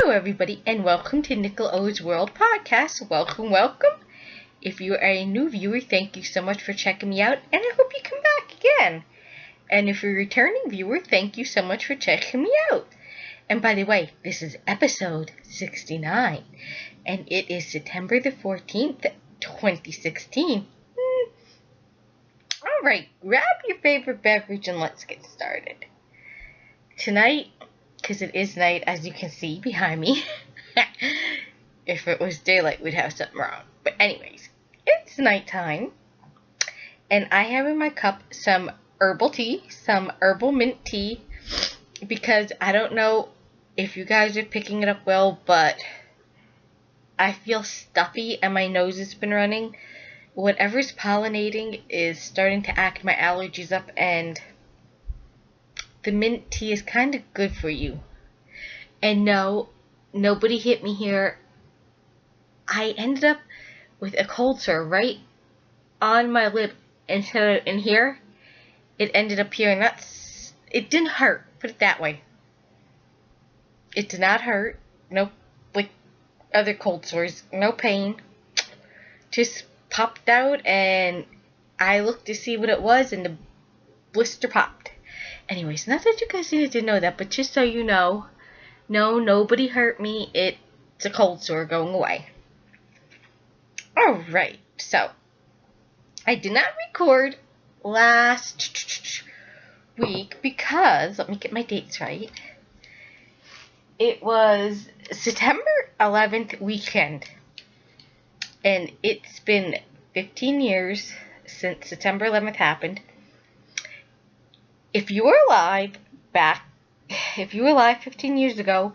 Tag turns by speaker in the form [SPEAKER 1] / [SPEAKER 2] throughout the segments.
[SPEAKER 1] Hello everybody and welcome to Nickel O's World Podcast. Welcome. If you are a new viewer, thank you so much for checking me out and I hope you come back again. And if you're a returning viewer, thank you so much for checking me out. And by the way, this is episode 69 and it is September the 14th, 2016. Alright, grab your favorite beverage and let's get started. Tonight, because it is night, as you can see behind me. If it was daylight, we'd have something wrong. But anyways, it's nighttime. And I have in my cup some herbal tea, some herbal mint tea. Because I don't know if you guys are picking it up well, but I feel stuffy and my nose has been running. Whatever's pollinating is starting to act my allergies up, and the mint tea is kind of good for you. And no, nobody hit me here. I ended up with a cold sore right on my lip instead of in here. It ended up here, and it didn't hurt, put it that way. It did not hurt. Nope, like other cold sores, no pain. Just popped out, and I looked to see what it was, and the blister popped. Anyways, not that you guys needed to know that, but just so you know, no, nobody hurt me. It's a cold sore going away. Alright, so I did not record last week because, let me get my dates right, it was September 11th weekend, and it's been 15 years since September 11th happened. If you were alive 15 years ago,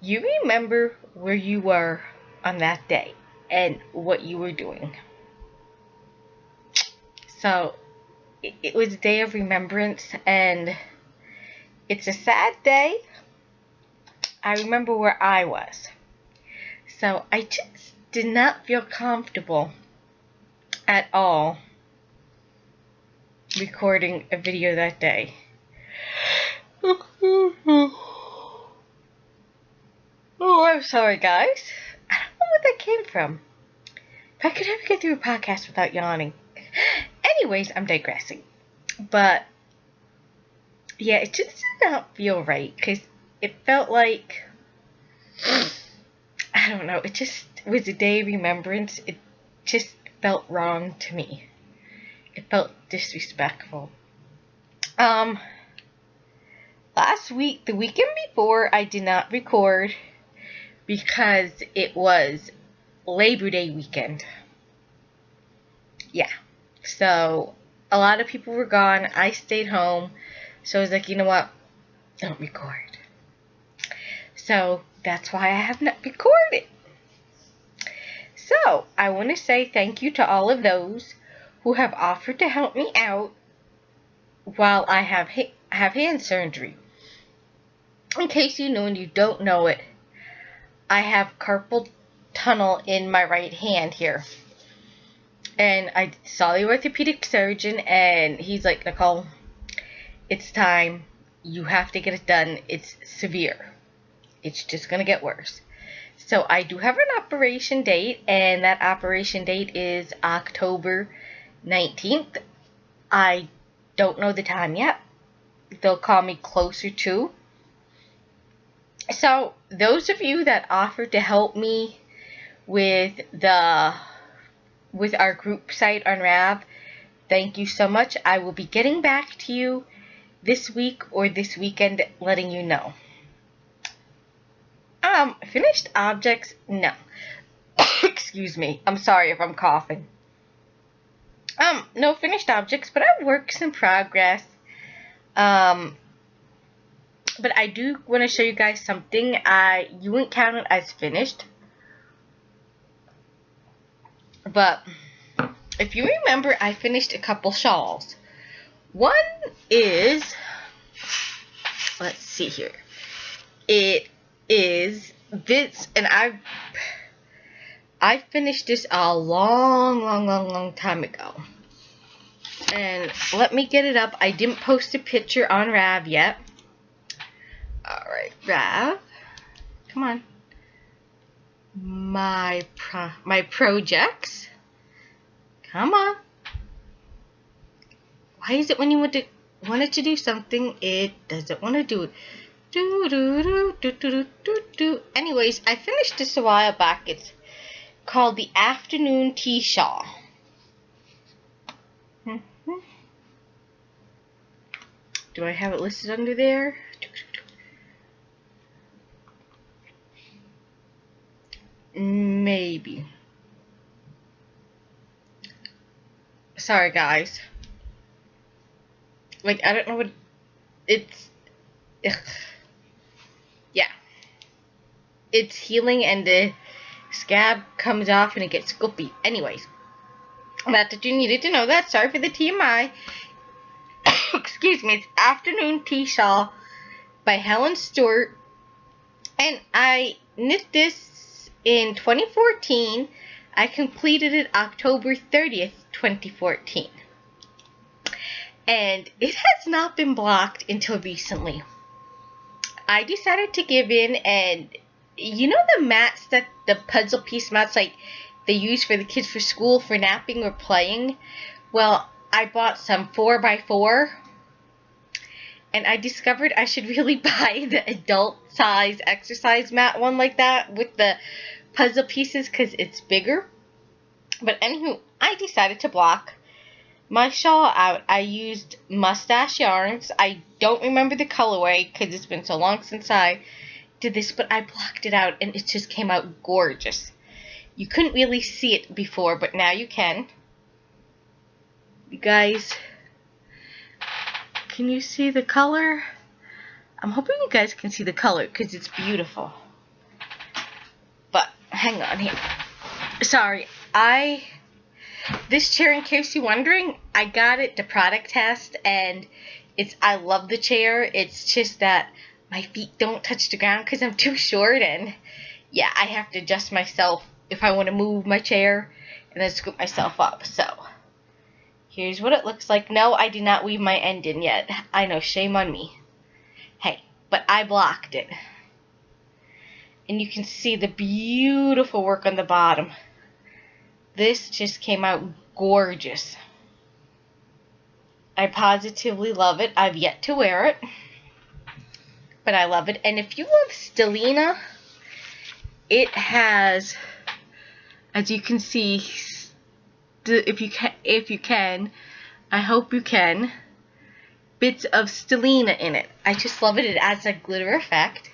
[SPEAKER 1] you remember where you were on that day and what you were doing. So, it was a day of remembrance, and it's a sad day. I remember where I was. So, I just did not feel comfortable at all recording a video that day. Oh, I'm sorry, guys. I don't know where that came from. If I could ever get through a podcast without yawning. Anyways, I'm digressing. But, yeah, it just did not feel right, because it felt like, I don't know, it just was a day of remembrance. It just felt wrong to me. It felt disrespectful. Last week, the weekend before, I did not record because it was Labor Day weekend. Yeah. So, a lot of people were gone. I stayed home. So, I was like, you know what? Don't record. So, that's why I have not recorded. So, I want to say thank you to all of those who have offered to help me out while I have hand surgery. In case you know and you don't know it, I have carpal tunnel in my right hand here. And I saw the orthopedic surgeon, and he's like, Nicole, it's time. You have to get it done. It's severe. It's just going to get worse. So I do have an operation date, and that operation date is October 19th. I don't know the time yet. They'll call me closer to. So, those of you that offered to help me with our group site on Rav, thank you so much. I will be getting back to you this week or this weekend, letting you know. Finished objects? No. Excuse me. I'm sorry if I'm coughing. No finished objects, but I have works in progress. But I do want to show you guys something. You wouldn't count it as finished. But if you remember, I finished a couple shawls. One is, let's see here. It is this, and I finished this a long time ago. And let me get it up. I didn't post a picture on Rav yet. Alright, Rav. Come on. my projects. Come on. Why is it when you want it to do something, it doesn't want to do it? Anyways, I finished this a while back. It's called the Afternoon Tea Shawl. Do I have it listed under there? Maybe. Sorry, guys. Like, I don't know what it's. Ugh. Yeah. It's healing and the scab comes off and it gets scoopy. Anyways. Not that you needed to know that. Sorry for the TMI. Excuse me. It's Afternoon Tea Shawl by Helen Stewart. And I knit this in 2014. I completed it October 30th, 2014. And it has not been blocked until recently. I decided to give in, and you know the mats, that the puzzle piece mats like they use for the kids for school for napping or playing? Well, I bought some 4x4, and I discovered I should really buy the adult size exercise mat one like that with the puzzle pieces because it's bigger. But anywho, I decided to block my shawl out. I used Mustache Yarns. I don't remember the colorway because it's been so long since I did this, but I blocked it out and it just came out gorgeous. You couldn't really see it before, but now you can. You guys, can you see the color? I'm hoping you guys can see the color because it's beautiful. But hang on here. Sorry, this chair, in case you're wondering, I got it to product test, and I love the chair. It's just that my feet don't touch the ground because I'm too short, and yeah, I have to adjust myself if I want to move my chair and then scoop myself up. So here's what it looks like. No, I did not weave my end in yet. I know, shame on me. Hey, but I blocked it. And you can see the beautiful work on the bottom. This just came out gorgeous. I positively love it. I've yet to wear it, but I love it. And if you love Stellina, it has, as you can see, if you can, I hope you can, bits of Stellina in it. I just love it. It adds a glitter effect.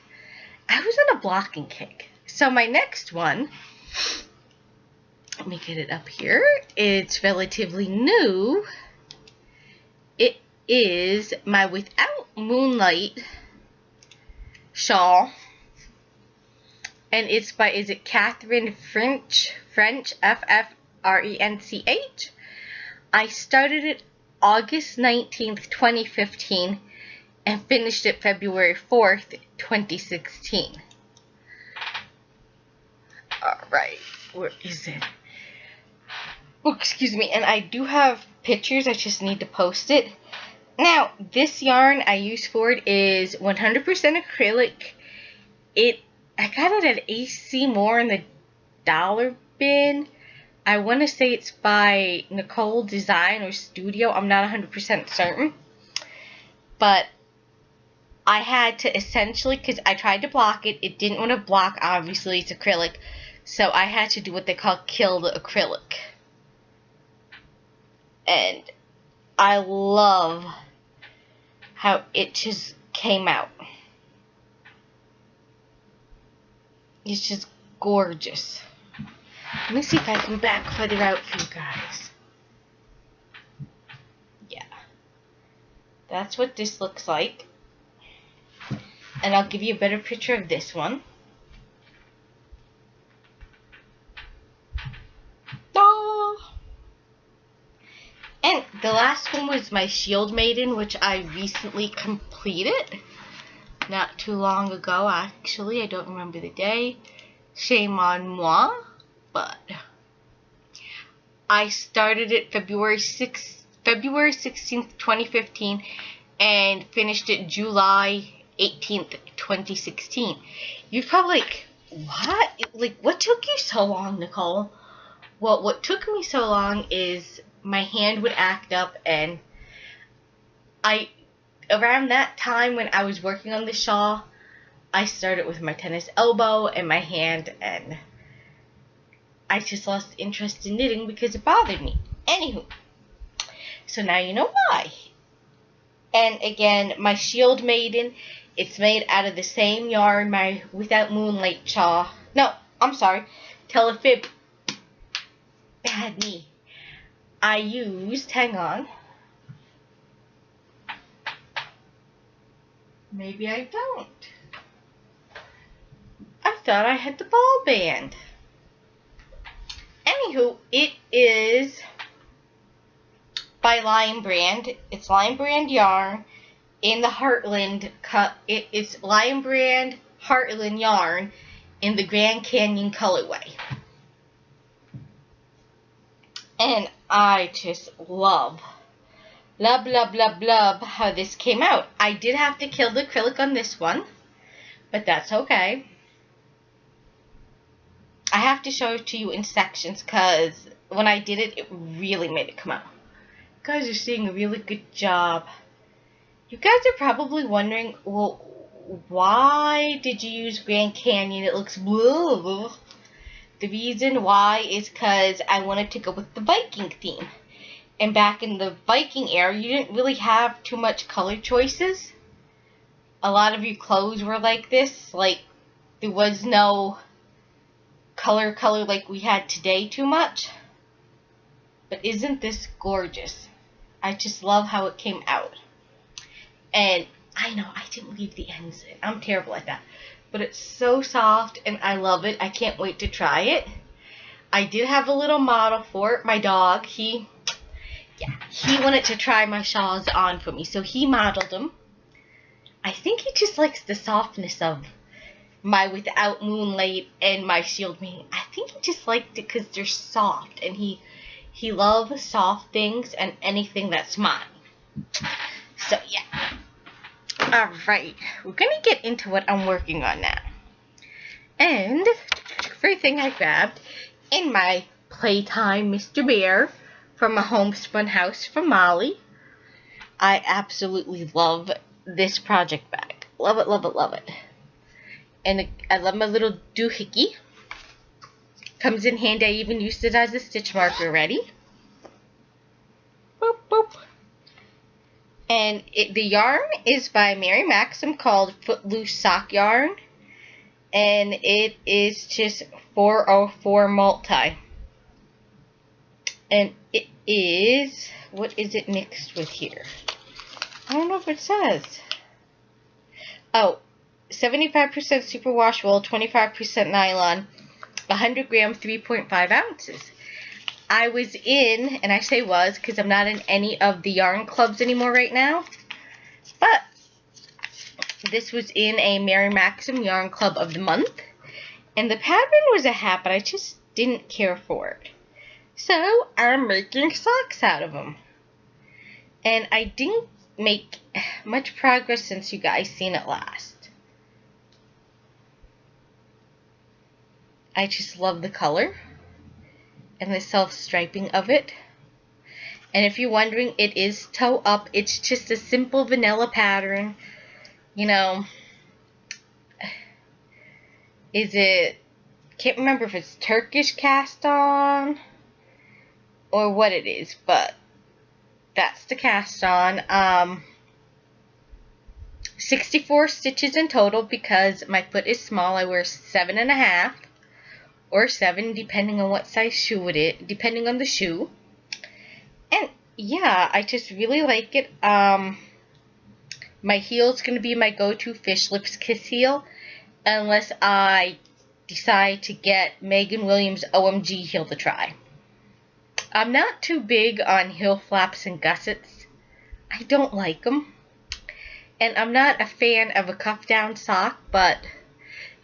[SPEAKER 1] I was on a blocking kick. So my next one, let me get it up here. It's relatively new. It is my Without Moonlight shawl. And it's by, is it Catherine French, F-F-R-E-N-C-H. I started it August 19th, 2015, and finished it February 4th, 2016. Alright, where is it? Oh, excuse me, and I do have pictures, I just need to post it. Now, this yarn I use for it is 100% acrylic. I got it at AC Moore in the dollar bin. I want to say it's by Nicole Design or Studio. I'm not 100% certain. But I had to essentially, because I tried to block it. It didn't want to block, obviously, it's acrylic. So I had to do what they call kill the acrylic. And I love how it just came out. It's just gorgeous. Let me see if I can back further out for you guys. Yeah. That's what this looks like. And I'll give you a better picture of this one. And the last one was my Shield Maiden, which I recently completed. Not too long ago, actually. I don't remember the day. Shame on moi. But I started it February 16th, 2015, and finished it July 18th, 2016. You've probably, like, what? Like, what took you so long, Nicole? Well, what took me so long is my hand would act up, and around that time when I was working on the shawl, I started with my tennis elbow and my hand, and I just lost interest in knitting because it bothered me. Anywho, so now you know why. And again, my Shield Maiden, it's made out of the same yarn my Without Moonlight shawl. No, I'm sorry, Telefib. Bad me. I used, hang on. Maybe I don't. I thought I had the ball band. Anywho, it is by Lion Brand. It's Lion Brand yarn in the Heartland cut. It is Lion Brand Heartland yarn in the Grand Canyon colorway. And I just love how this came out. I did have to kill the acrylic on this one, but that's okay. I have to show it to you in sections because when I did it, it really made it come out. You guys are seeing a really good job. You guys are probably wondering, well, why did you use Grand Canyon? It looks blue. The reason why is because I wanted to go with the Viking theme. And back in the Viking era, you didn't really have too much color choices. A lot of your clothes were like this. Like, there was no color like we had today too much. But isn't this gorgeous? I just love how it came out. And I know I didn't leave the ends in. I'm terrible at that. But it's so soft and I love it. I can't wait to try it. I did have a little model for it. My dog, he wanted to try my shawls on for me. So he modeled them. I think he just likes the softness of my Without Moonlight and my Shield Maiden. I think he just liked it because they're soft. And he loves soft things and anything that's mine. So yeah. Alright, we're going to get into what I'm working on now. And first thing I grabbed in my Playtime Mr. Bear from a Homespun House from Molly. I absolutely love this project bag. Love it, love it, love it. And I love my little doohickey. Comes in handy. I even used it as a stitch marker already. Boop, boop. And the yarn is by Mary Maxim called Footloose Sock Yarn. And it is just 404 multi. And it is, what is it mixed with here? I don't know if it says. Oh, 75% superwash wool, 25% nylon, 100 grams, 3.5 ounces. I was in, and I say was because I'm not in any of the yarn clubs anymore right now, but this was in a Mary Maxim Yarn Club of the Month, and the pattern was a hat, but I just didn't care for it. So I'm making socks out of them. And I didn't make much progress since you guys seen it last. I just love the color and the self-striping of it. And if you're wondering, it is toe up. It's just a simple vanilla pattern. You know, can't remember if it's Turkish cast on or what it is, but that's the cast on. 64 stitches in total because my foot is small. I wear 7.5 or 7 depending on what size shoe it is, depending on the shoe. And yeah, I just really like it. My heel is going to be my go-to Fish Lips Kiss heel unless I decide to get Megan Williams OMG heel to try. I'm not too big on heel flaps and gussets. I don't like them. And I'm not a fan of a cuff down sock, but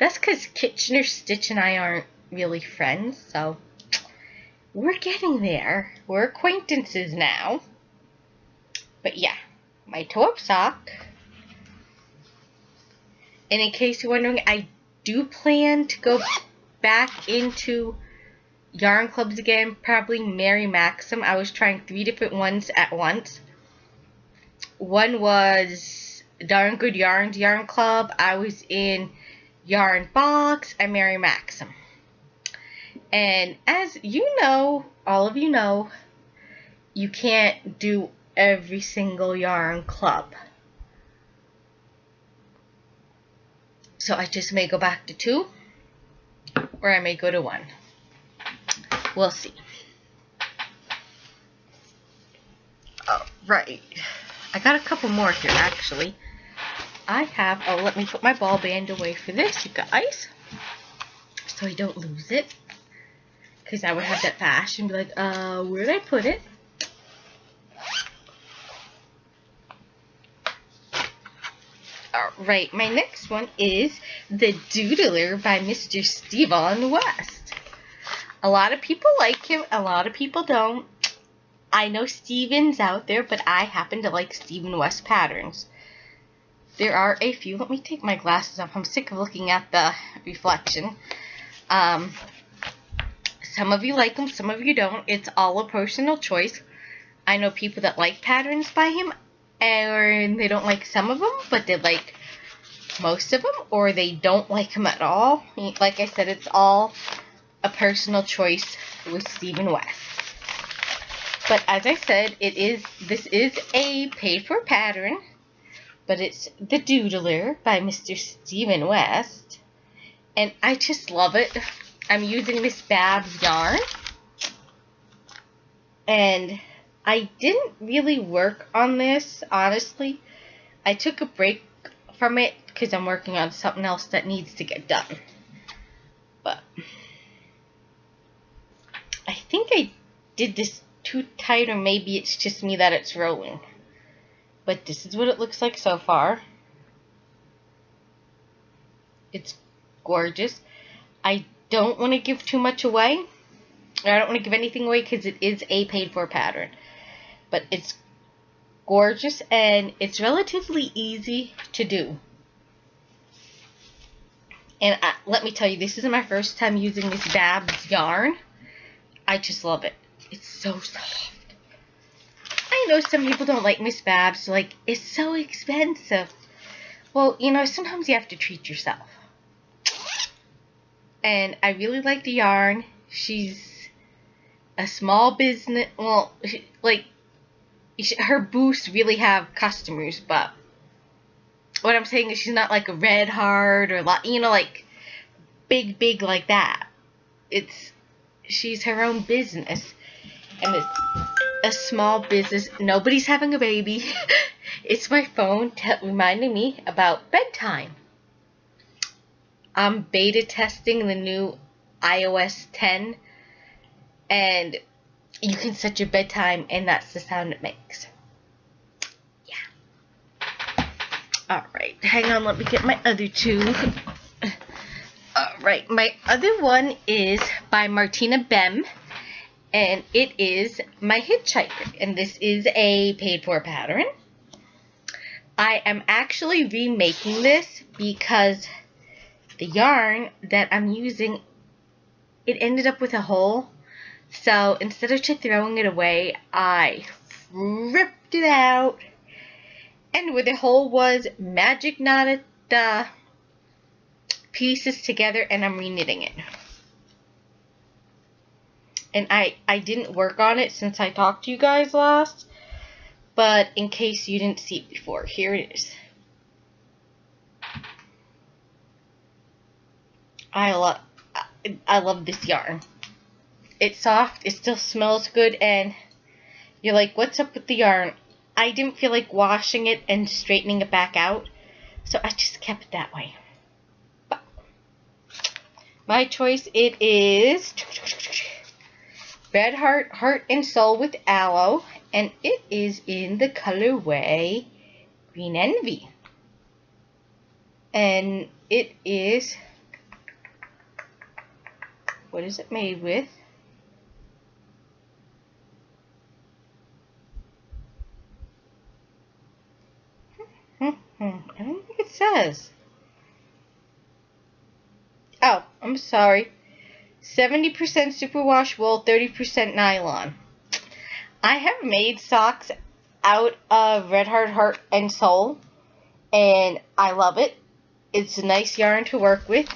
[SPEAKER 1] that's because Kitchener Stitch and I aren't really friends, so we're getting there. We're acquaintances now. But yeah, my toe-up sock. And in case you're wondering, I do plan to go back into yarn clubs again, probably Mary Maxim. I was trying 3 different ones at once. One was Darn Good Yarns Yarn Club. I was in Yarn Box and Mary Maxim. And as you know, all of you know, you can't do every single yarn club. So I just may go back to 2, or I may go to 1. We'll see. Right. I got a couple more here, actually. I have, let me put my ball band away for this, you guys, so I don't lose it. Because I would have that bash and be like, where did I put it? Alright, my next one is The Doodler by Mr. Steven West. A lot of people like him, a lot of people don't. I know Steven's out there, but I happen to like Steven West patterns. There are a few. Let me take my glasses off. I'm sick of looking at the reflection. Some of you like him, some of you don't. It's all a personal choice. I know people that like patterns by him, and they don't like some of them, but they like most of them, or they don't like him at all. Like I said, it's all a personal choice with Steven West. But as I said, this is a paid-for pattern, but it's The Doodler by Mr. Steven West, and I just love it. I'm using Miss Babs yarn, and I didn't really work on this, honestly. I took a break from it because I'm working on something else that needs to get done. But I think I did this too tight, or maybe it's just me that it's rolling. But this is what it looks like so far. It's gorgeous. I don't want to give too much away. I don't want to give anything away because it is a paid-for pattern. But it's gorgeous and it's relatively easy to do. And let me tell you, this is my first time using Miss Babs yarn. I just love it. It's so soft. I know some people don't like Miss Babs, like, it's so expensive. Well, you know, sometimes you have to treat yourself. And I really like the yarn. She's a small business, well, her booths really have customers, but what I'm saying is she's not like a Red Heart or, you know, like, big like that. She's her own business, and it's a small business. Nobody's having a baby. It's my phone reminding me about bedtime. I'm beta testing the new iOS 10, and you can set your bedtime, and that's the sound it makes. Yeah. Alright, hang on, let me get my other 2. Alright, my other one is by Martina Bem, and it is My Hitchhiker, and this is a paid-for pattern. I am actually remaking this because the yarn that I'm using, it ended up with a hole. So instead of just throwing it away, I ripped it out, and where the hole was, magic knotted the pieces together, and I'm reknitting it. And I didn't work on it since I talked to you guys last, but in case you didn't see it before, here it is. I love this yarn. It's soft, it still smells good, and you're like, what's up with the yarn? I didn't feel like washing it and straightening it back out, so I just kept it that way. But my choice, it is Red Heart, Heart and Soul with Aloe, and it is in the colorway Green Envy. And it is, what is it made with? I don't think it says. Oh, I'm sorry. 70% superwash wool, 30% nylon. I have made socks out of Red Heart and Soul, and I love it. It's a nice yarn to work with.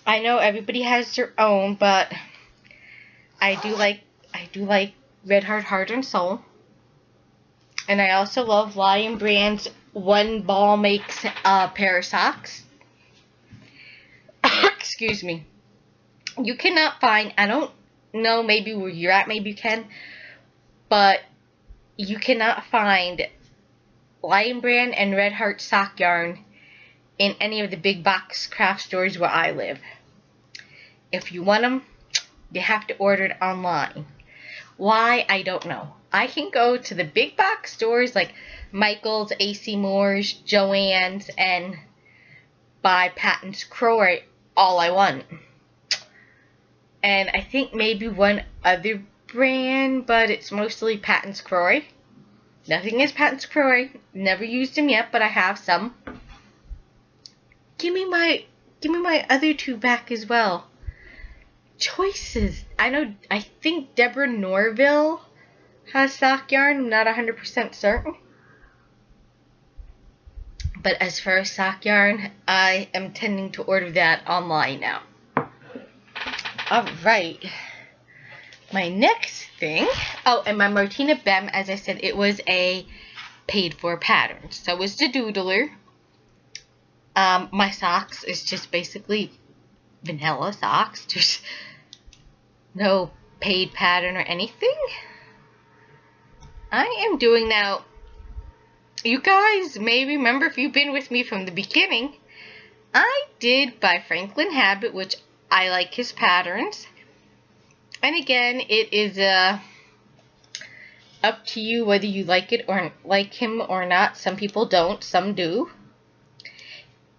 [SPEAKER 1] I know everybody has their own, but I do like Red Heart and Soul. And I also love Lion Brand's One Ball Makes a Pair of Socks. Excuse me. You cannot find, I don't know maybe where you're at, maybe you can, but you cannot find Lion Brand and Red Heart sock yarn in any of the big box craft stores where I live. If you want them, you have to order it online. Why? I don't know. I can go to the big box stores like Michael's, AC Moore's, Joann's, and buy Patton's Crow all I want. And I think maybe one other brand, but it's mostly Patton's Crow. Nothing is Patton's Crow. Never used them yet, but I have some. Give me my other two back as well. Choices. I think Deborah Norville has sock yarn. I'm not 100% certain. But as far as sock yarn, I am tending to order that online now. Alright. My next thing. Oh, and my Martina Bem, as I said, it was a paid for pattern. So was the Doodler. My socks is just basically vanilla socks. There's no paid pattern or anything. I am doing now. You guys may remember, if you've been with me from the beginning, I did by Franklin Habit, which I like his patterns. And again, it is up to you whether you like it or like him or not. Some people don't, some do.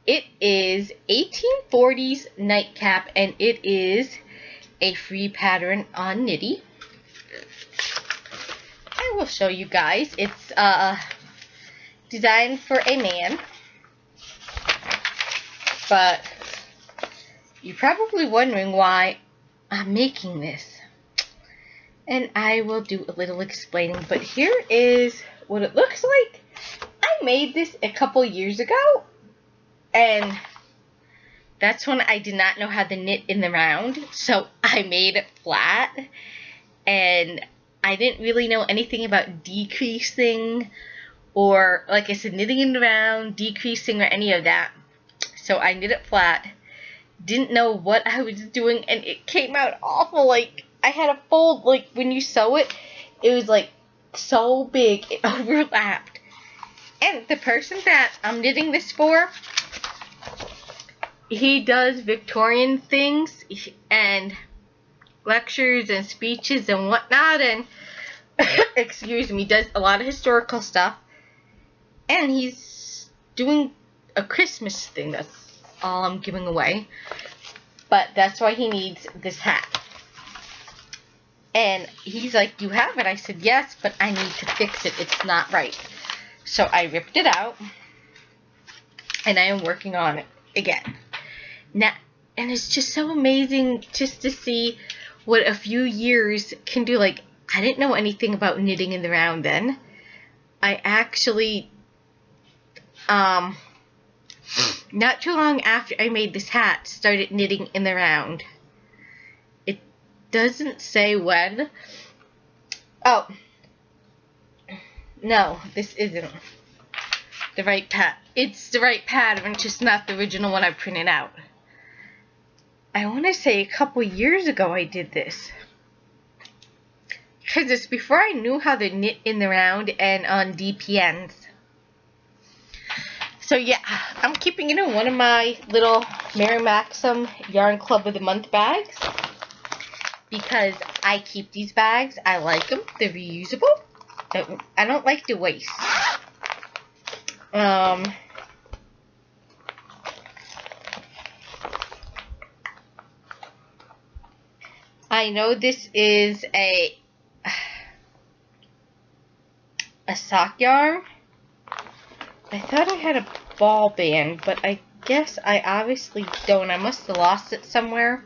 [SPEAKER 1] It is 1840s Nightcap, and it is a free pattern on Knitty. I will show you guys. It's designed for a man, but you're probably wondering why I'm making this, and I will do a little explaining. But here is what it looks like. I made this a couple years ago, and that's when I did not know how to knit in the round, so I made it flat, and I didn't really know anything about decreasing or, like I said, knitting in the round, decreasing, or any of that. So I knit it flat. Didn't know what I was doing, and it came out awful. Like, I had a fold, like, when you sew it, it was, like, so big, it overlapped. And the person that I'm knitting this for, he does Victorian things, and lectures and speeches and whatnot, and excuse me, does a lot of historical stuff, and he's doing a Christmas thing. That's all I'm giving away, but that's why he needs this hat. And he's like, you have it? I said, yes, but I need to fix it. It's not right. So I ripped it out, and I am working on it again now. And it's just so amazing just to see what a few years can do. Like, I didn't know anything about knitting in the round then. I actually, not too long after I made this hat, started knitting in the round. It doesn't say when. Oh, no, this isn't the right It's the right pattern, just not the original one I printed out. I want to say a couple years ago I did this. Because it's before I knew how to knit in the round and on DPNs. So yeah, I'm keeping it in one of my little Mary Maxim Yarn Club of the Month bags. Because I keep these bags. I like them. They're reusable. I don't like to waste. I know this is a sock yarn. I thought I had a ball band, but I guess I obviously don't. I must have lost it somewhere.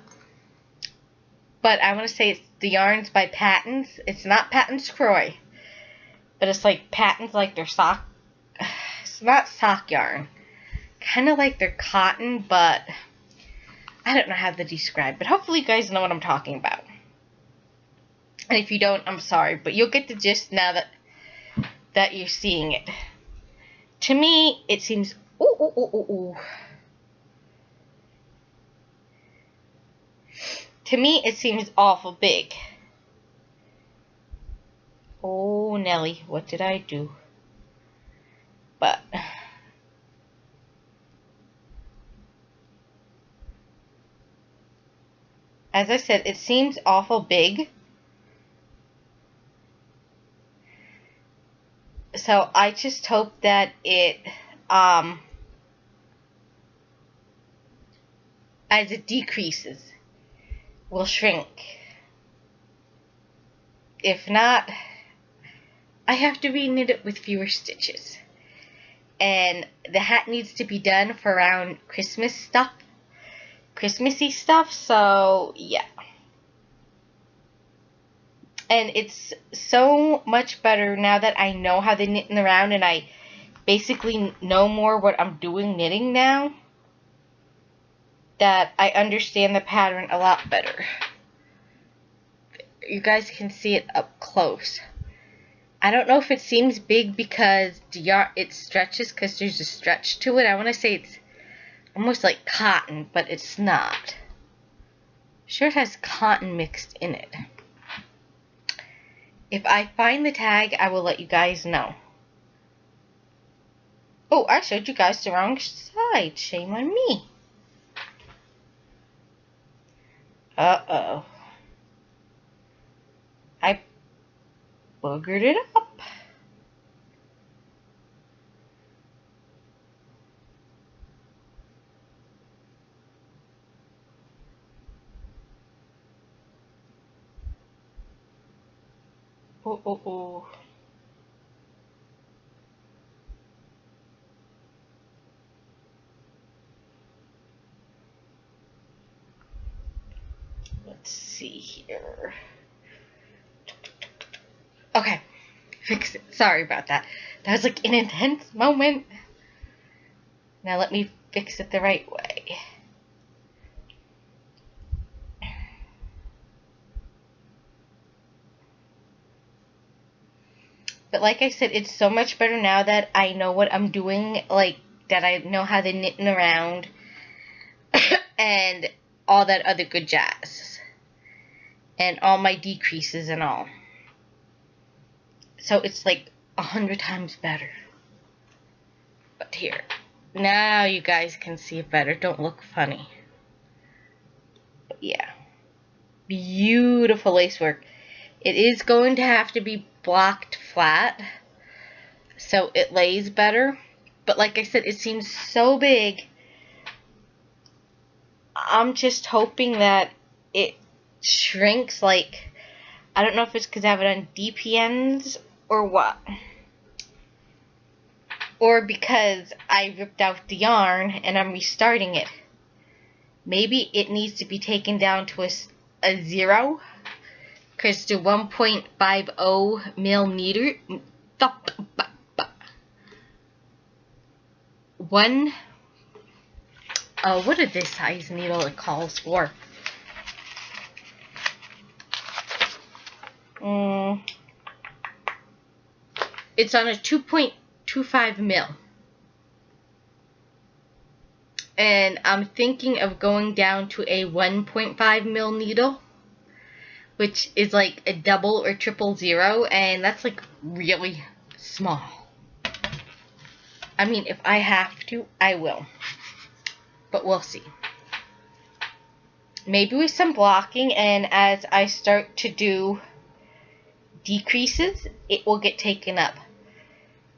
[SPEAKER 1] But I want to say it's the yarns by Patons. It's not Patons Croy, but it's like Patons, like their sock. It's not sock yarn. Kind of like their cotton, but I don't know how to describe. But hopefully you guys know what I'm talking about. And if you don't, I'm sorry, but you'll get the gist now that you're seeing it. To me, it seems To me, it seems awful big. Oh, Nelly, what did I do? But as I said, it seems awful big. So I just hope that it, as it decreases, will shrink. If not, I have to reknit it with fewer stitches. And the hat needs to be done for around Christmas stuff. Christmassy stuff, so yeah. And it's so much better now that I know how they're knitting around and I basically know more what I'm doing knitting now, that I understand the pattern a lot better. You guys can see it up close. I don't know if it seems big because it stretches, because there's a stretch to it. I want to say it's almost like cotton, but it's not. Sure, it has cotton mixed in it. If I find the tag, I will let you guys know. Oh, I showed you guys the wrong side. Shame on me. Uh-oh. I boogered it up. Oh. Let's see here. Okay, fix it. Sorry about that. That was like an intense moment. Now let me fix it the right way. But like I said, it's so much better now that I know what I'm doing, like, that I know how they're knitting around, and all that other good jazz. And all my decreases and all. So it's like 100 times better. But here, now you guys can see it better. Don't look funny. But yeah. Beautiful lacework. It is going to have to be blocked flat so it lays better. But like I said, it seems so big. I'm just hoping that it shrinks. Like, I don't know if it's because I have it on DPNs or what. Or because I ripped out the yarn and I'm restarting it. Maybe it needs to be taken down to a 0. Because the 1.50 millimeter. What is this size needle it calls for? It's on a 2.25 mil. And I'm thinking of going down to a 1.5 mil needle, which is like a double or triple 0, and that's like really small. I mean, if I have to, I will. But we'll see. Maybe with some blocking, and as I start to do decreases, it will get taken up.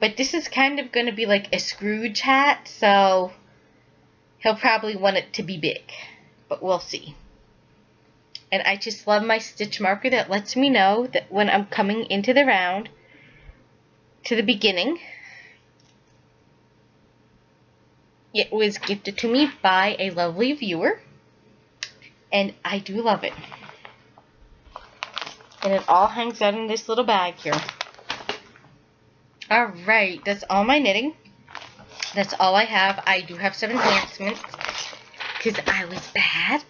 [SPEAKER 1] But this is kind of going to be like a Scrooge hat, so he'll probably want it to be big. But we'll see. And I just love my stitch marker that lets me know that when I'm coming into the round to the beginning. It was gifted to me by a lovely viewer, and I do love it. And it all hangs out in this little bag here. Alright, that's all my knitting. That's all I have. I do have some enhancements because I was bad.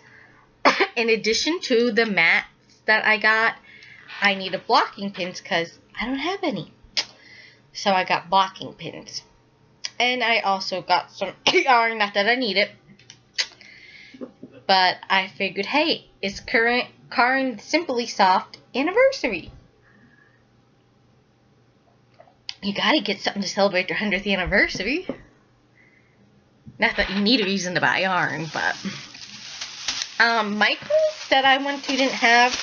[SPEAKER 1] In addition to the mats that I got, I needed blocking pins because I don't have any. So I got blocking pins. And I also got some yarn, not that I need it. But I figured, hey, it's Caron Simply Soft anniversary. You gotta get something to celebrate your 100th anniversary. Not that you need a reason to buy yarn, but Michaels that I went to didn't have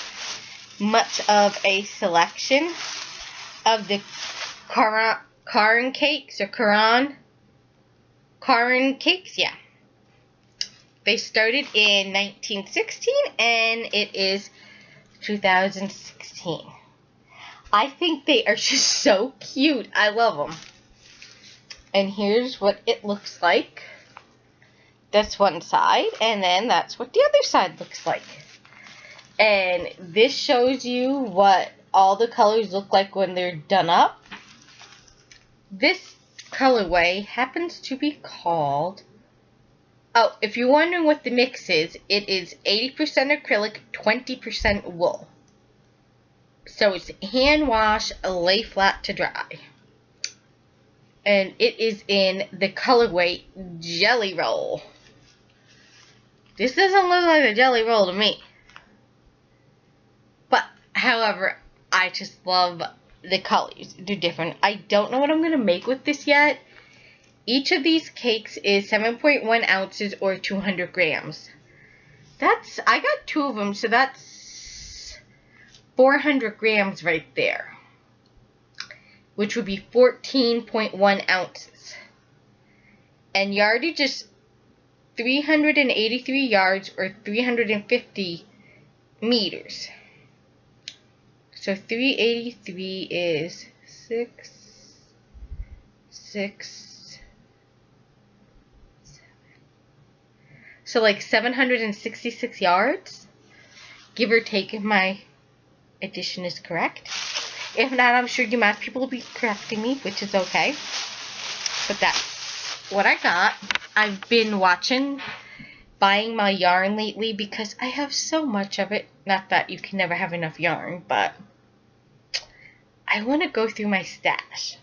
[SPEAKER 1] much of a selection of the Caron cakes, or Caron cakes, yeah. They started in 1916 and it is 2016. I think they are just so cute. I love them. And here's what it looks like. That's one side, and then that's what the other side looks like. And this shows you what all the colors look like when they're done up. This colorway happens to be called... Oh, if you're wondering what the mix is, it is 80% acrylic, 20% wool. So it's hand wash, lay flat to dry. And it is in the colorway Jelly Roll. This doesn't look like a Jelly Roll to me. But, however, I just love the colors. They're different. I don't know what I'm going to make with this yet. Each of these cakes is 7.1 ounces or 200 grams. I got 2 of them, so that's 400 grams right there. Which would be 14.1 ounces. And yardage is 383 yards or 350 meters. So 383 is 6, 7. So like 766 yards, give or take if my addition is correct. If not, I'm sure you math people will be correcting me, which is okay. But that's what I got. I've been buying my yarn lately because I have so much of it. Not that you can never have enough yarn, but I want to go through my stash.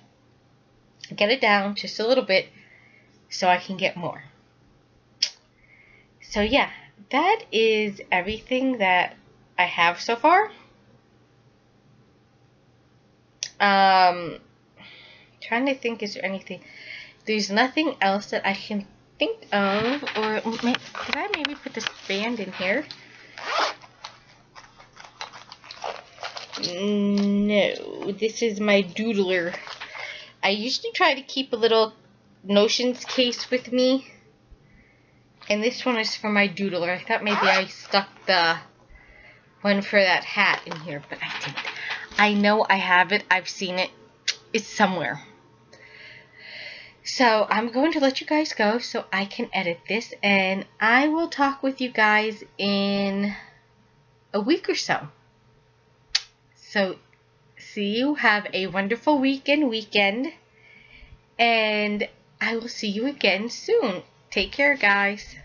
[SPEAKER 1] Get it down just a little bit so I can get more. So yeah, that is everything that I have so far. Trying to think, is there anything? There's nothing else that I can think of, or did I maybe put this band in here? No, this is my doodler. I usually try to keep a little notions case with me, and this one is for my doodler. I thought maybe I stuck the one for that hat in here, but I didn't. I know I have it. I've seen it. It's somewhere. So I'm going to let you guys go so I can edit this, and I will talk with you guys in a week or so. So see you. Have a wonderful weekend, and I will see you again soon. Take care, guys.